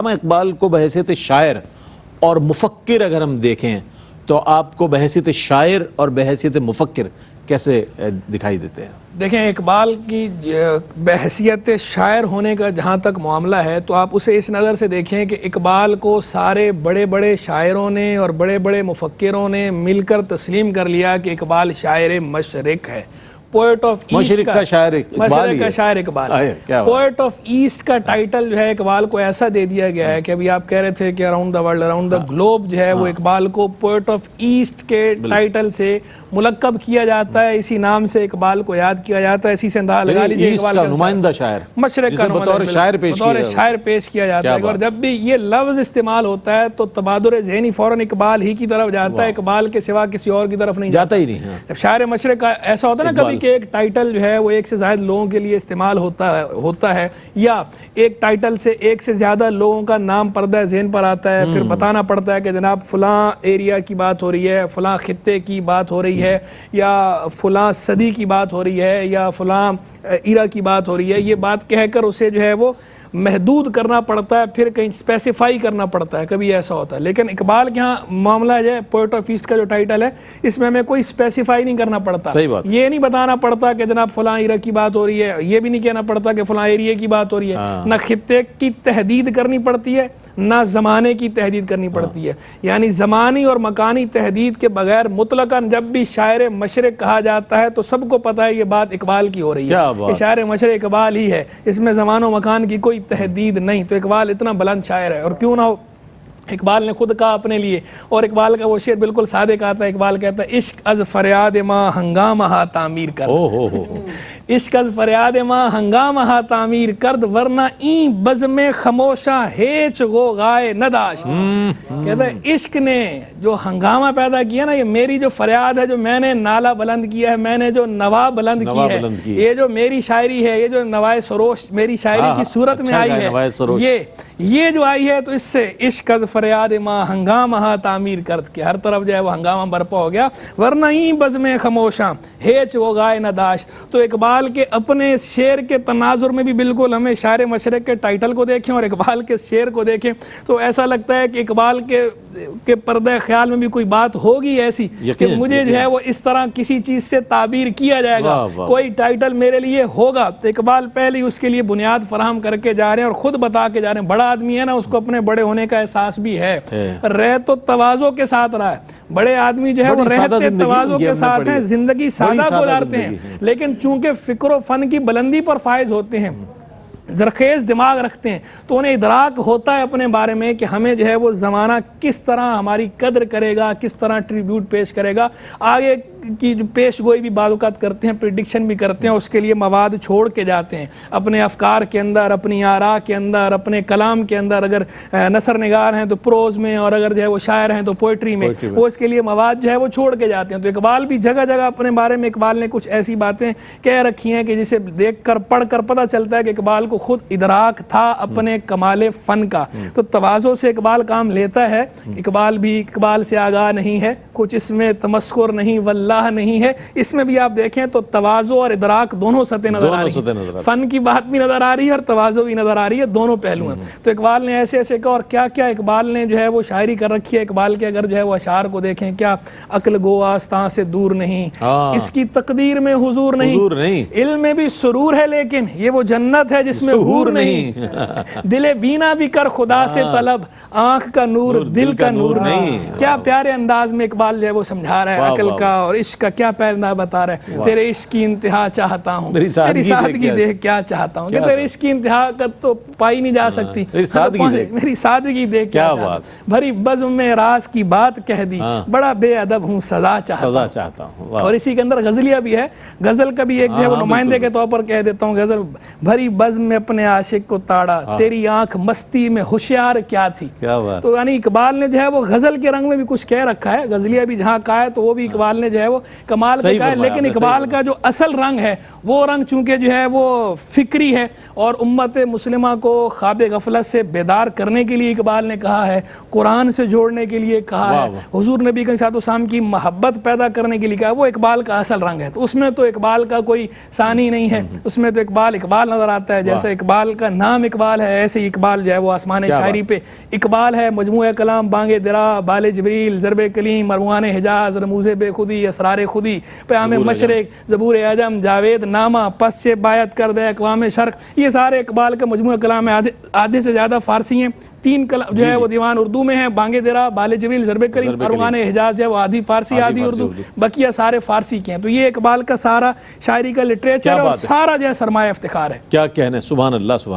اقبال کو بحیثیت شاعر اور مفکر اگر ہم دیکھیں تو آپ کو بحیثیت شاعر اور بحیثیت مفکر کیسے دکھائی دیتے ہیں؟ دیکھیں، اقبال کی بحیثیت شاعر ہونے کا جہاں تک معاملہ ہے تو آپ اسے اس نظر سے دیکھیں کہ اقبال کو سارے بڑے بڑے شاعروں نے اور بڑے بڑے مفکروں نے مل کر تسلیم کر لیا کہ اقبال شاعر مشرق ہے، پوئٹ آف ایسٹ کا شاعر اقبال ہے۔ پوئٹ آف ایسٹ کا ٹائٹل جو ہے اقبال کو ایسا دے دیا گیا ہے کہ ابھی آپ کہہ رہے تھے کہ around the world, around the globe جو ہے وہ اقبال کو پوئٹ آف ایسٹ کے ٹائٹل سے ملقب کیا جاتا ہے، اسی نام سے اقبال کو یاد کیا جاتا ہے، اسی سے اندازہ لگا لیجیے اقبال کا نمائندہ شاعر، مشرق کا بطور شاعر پیش کیا جاتا ہے۔ اور جب بھی یہ لفظ استعمال ہوتا ہے تو تبادر ذہنی فوراً اقبال ہی کی طرف جاتا ہے، اقبال کے سوا کسی اور کی طرف نہیں جاتا ہی نہیں۔ جب شاعر مشرق کا ایسا ہوتا ہے نا کبھی کہ ایک ٹائٹل جو ہے وہ ایک سے زائد لوگوں کے لیے استعمال ہوتا ہے، یا ایک ٹائٹل سے ایک سے زیادہ لوگوں کا نام پردہ ذہن پر آتا ہے، پھر بتانا پڑتا ہے کہ جناب فلاں ایریا کی بات ہو رہی ہے، فلاں خطے کی بات ہو رہی ہے، یا فلاں صدی کی بات ہو رہی ہے، یا فلاں ایرا کی بات ہو رہی ہے، یہ بات کہہ کر اسے جو ہے وہ محدود کرنا پڑتا ہے، پھر کہیں اسپیسیفائی کرنا پڑتا ہے، کبھی ایسا ہوتا ہے۔ لیکن اقبال کے ہاں معاملہ جو ہے پوئٹ آف ایسٹ کا جو ٹائٹل ہے اس میں ہمیں کوئی اسپیسیفائی نہیں کرنا پڑتا، یہ نہیں بتانا پڑتا کہ جناب فلاں ایرا کی بات ہو رہی ہے، یہ بھی نہیں کہنا پڑتا کہ فلاں ایریا کی بات ہو رہی ہے، نہ خطے کی تحدید کرنی پڑتی ہے نہ زمانے کی تحدید کرنی پڑتی ہے، یعنی زمانی اور مکانی تحدید کے بغیر مطلقاً جب بھی شاعر مشرق کہا جاتا ہے تو سب کو پتہ ہے یہ بات اقبال کی ہو رہی ہے کہ شاعر مشرق اقبال ہی ہے، اس میں زمان و مکان کی کوئی تحدید نہیں۔ تو اقبال اتنا بلند شاعر ہے، اور کیوں نہ ہو، اقبال نے خود کہا اپنے لیے، اور اقبال کا وہ شعر بالکل صادق آتا ہے، اقبال کہتا ہے عشق از فریاد ماں ہنگامہ تعمیر کر، عشق از فریاد ماں ہنگامہ تعمیر کرد، ورنہ این بزم خموشاں ہیچ غوغائے نداشت۔ کہتا ہے عشق نے جو ہنگامہ پیدا کیا نا، یہ میری جو فریاد ہے، جو میں نے نالہ بلند کیا ہے، میں نے جو نوا بلند کی ہے، یہ جو میری شاعری ہے، یہ جو نوائے سروش میری شاعری کی صورت میں آئی ہے، یہ جو آئی ہے، تو اس سے عشق از فریاد ماں ہنگامہ تعمیر کرد کے ہر طرف جو ہے وہ ہنگامہ برپا ہو گیا، ورنہ این بزم خموشاں ہیچ غوغائے نداشت۔ تو اقبال کے اپنے شعر کے تناظر میں بھی بالکل ہمیں شاعر مشرق کے ٹائٹل کو دیکھیں اور اقبال کے شعر کو دیکھیں تو ایسا لگتا ہے کہ اقبال کے پردہ خیال میں بھی کوئی بات ہوگی ایسی کہ مجھے جو ہے وہ اس طرح کسی چیز سے تعبیر کیا جائے گا، کوئی ٹائٹل میرے لیے ہوگا۔ تو اقبال پہلے اس کے لیے بنیاد فراہم کر کے جا رہے ہیں اور خود بتا کے جا رہے ہیں، بڑا آدمی ہے نا، اس کو اپنے بڑے ہونے کا احساس بھی ہے، رہ تو تواضع کے ساتھ رہا ہے، بڑے آدمی جو ہے وہ رہتے تواضع کے ساتھ ہیں، زندگی سادہ گزارتے ہیں، لیکن چونکہ فکر و فن کی بلندی پر فائز ہوتے ہیں، زرخیز دماغ رکھتے ہیں، تو انہیں ادراک ہوتا ہے اپنے بارے میں کہ ہمیں جو ہے وہ زمانہ کس طرح ہماری قدر کرے گا، کس طرح ٹریبیوٹ پیش کرے گا، آگے کی جو پیش گوئی بھی بعض اوقات کرتے ہیں، پریڈکشن بھی کرتے ہیں، اس کے لیے مواد چھوڑ کے جاتے ہیں اپنے افکار کے اندر، اپنی آراء کے اندر، اپنے کلام کے اندر، اگر نثر نگار ہیں تو پروز میں، اور اگر جو ہے وہ شاعر ہیں تو پوئٹری میں، وہ اس کے لیے مواد جو ہے وہ چھوڑ کے جاتے ہیں۔ تو اقبال بھی جگہ جگہ اپنے بارے میں اقبال نے کچھ ایسی باتیں کہہ رکھی ہیں کہ جسے دیکھ کر پڑھ کر پتہ چلتا ہے کہ اقبال کو خود ادراک تھا اپنے کمال فن کا۔ تو تواضع سے اقبال کام لیتا ہے، اقبال بھی اقبال سے آگاہ نہیں ہے، کچھ اس میں تمسخر نہیں واللہ نہیں ہے، اس میں بھی آپ دیکھیں تو تواضع اور ادراک دونوں سطح نظر آ رہی ہیں، فن کی بات بھی نظر آ رہی ہے اور تواضع بھی نظر آ رہی ہے، دونوں پہلو ہیں۔ تو اقبال نے ایسے ایسے کہا، اور کیا کیا اقبال نے جو ہے وہ شاعری کر رکھی ہے۔ اقبال کے اگر جو ہے وہ اشعار کو دیکھیں، کیا عقل گو آستاں سے دور نہیں، اس کی تقدیر میں حضور نہیں، علم میں بھی سرور ہے لیکن یہ وہ جنت ہے جس میں حور نہیں، دل بینا بھی کر خدا سے طلب، آنکھ کا نور دل کا نور نہیں۔ کیا پیارے انداز میں اقبال جو ہے وہ سمجھا رہا ہے عقل کا اور عشق کا، کیا پیارا انداز بتا رہا ہے، تیرے عشق کی انتہا چاہتا ہوں، تیری سادگی دیکھ کیا چاہتا ہوں، کہ تیرے عشق کی انتہا کا تو پائی نہیں جا سکتی، میری سادگی دیکھ کیا چاہتا ہوں، بھری بزم میں راز کی بات کہہ دی، بڑا بے ادب ہوں سزا چاہتا ہوں۔ اور اسی کے اندر غزلیہ بھی ہے، غزل کا بھی ایک جو ہے وہ نمائندے کے طور پر کہہ دیتا ہوں، غزل بھری بزم میں اپنے عاشق کو تاڑا، تیری آنکھ مستی میں ہوشیار کیا تھی۔ تو یعنی اقبال نے جو ہے وہ غزل کے رنگ میں بھی کچھ کہہ رکھا ہے، غزلیہ بھی جہاں کہا ہے تو وہ بھی اقبال نے جو ہے وہ کمال کا کہا ہے، لیکن اقبال کا جو اصل رنگ ہے وہ رنگ چونکہ جو ہے وہ فکری ہے، اور امت مسلمہ کو خواب غفلت سے بیدار کرنے کے لیے اقبال نے کہا ہے، قرآن سے جوڑنے کے لیے کہا ہے، حضور نبی صلی اللہ علیہ وسلم کی محبت پیدا کرنے کے لیے کہا ہے، وہ اقبال کا اصل رنگ ہے۔ تو اس میں تو اقبال کا کوئی ثانی نہیں ہے، اس میں تو اقبال نظر آتا ہے، جیسے جیسا اقبال کا نام اقبال ہے، ایسے اقبال جو ہے وہ آسمان شاعری پہ اقبال ہے. مجموعہ کلام بانگ درا، بال جبریل، ضرب کلیم، ارمان حجاز، رموز بے خودی، اسرار خودی، پیام مشرق، زبور اعظم، جاوید نامہ، پس سے بایت کر دے اقوام شرق، یہ سارے اقبال کا مجموعہ کلام ہے. آدھے سے زیادہ فارسی ہیں، 3 کلام جو ہے وہ دیوان اردو میں ہیں، بانگ درا، بال جبریل، ضرب کلیم، ارمان حجاز جو ہے وہ آدھی فارسی آدھی اردو، بقیہ سارے فارسی کے ہیں. تو یہ اقبال کا سارا شاعری کا لٹریچر اور سارا جو ہے سرمایہ افتخار ہے. کیا کہنے، سبحان اللہ سبحان اللہ.